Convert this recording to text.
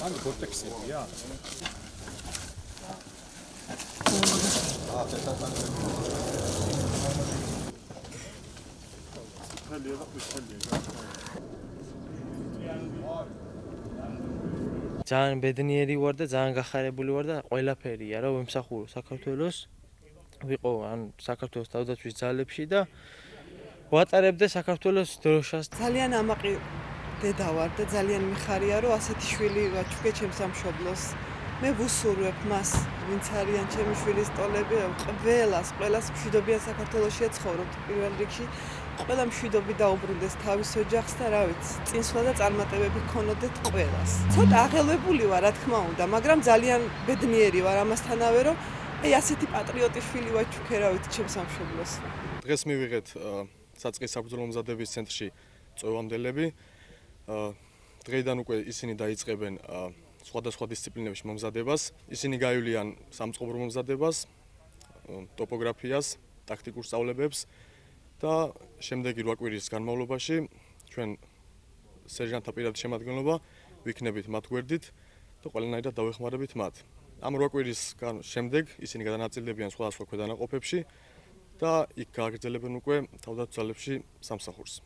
Ani korteksებია? ძალიან ბედნიერი ვარ და ძალიან გახარებული ვარ და ყველაფერია რა ვემსახურო საქართველოს. ვიყო ან საქართველოს თავდაცვის ძალებში და ვატარებდე საქართველოს დროშას. ძალიან ამაყი დედა ვარ და ძალიან მიხარია რომ ასეთი შვილი ვაჩუქე ჩემს სამშობლოს. მე ვუსურვებ მას, ვინც არიან ჩემი შვილის ტოლები, ყველას მშვიდობიან საქართველოშია ცხოვრობთ პირველ რიგში. ყველა მშვიდობი დაუბრუნდეს თავის ოჯახს და რა ვიცი, წინსვლა და წარმატებები გქონოდეთ ყველას. ცოტა აღელვებული ვარ, რა თქმა უნდა, მაგრამ ძალიან ბედნიერი ვარ ამასთანავე, რომ ასეთი პატრიოტი შვილი ვაჩუქე, რა ვიცი, ჩემს სამშობლოს. დღეს მივიღეთ საწყის საბრძოლო მომზადების ცენტრში წვევამდელები. დღეიდან უკვე ისინი დაიწყებენ სხვადასხვა დისციპლინებში მომზადებას. ისინი გაივლიან სამწყობრო მომზადებას, ტოპოგრაფიას, ტაქტიკურ სწავლებებს და შემდეგი 8 კვირის განმავლობაში ჩვენ სერჟანტთა პირადი შემადგენლობა ვიქნებით მათ გვერდით და ყველანაირად დავეხმარებით მათ. ამ 8 კვირის შემდეგ ისინი გადანაწილდებიან სხვადასხვა ქვედანაყოფებში და იქ გააგრძელებენ უკვე თავდაცვის ძალებში სამსახურს.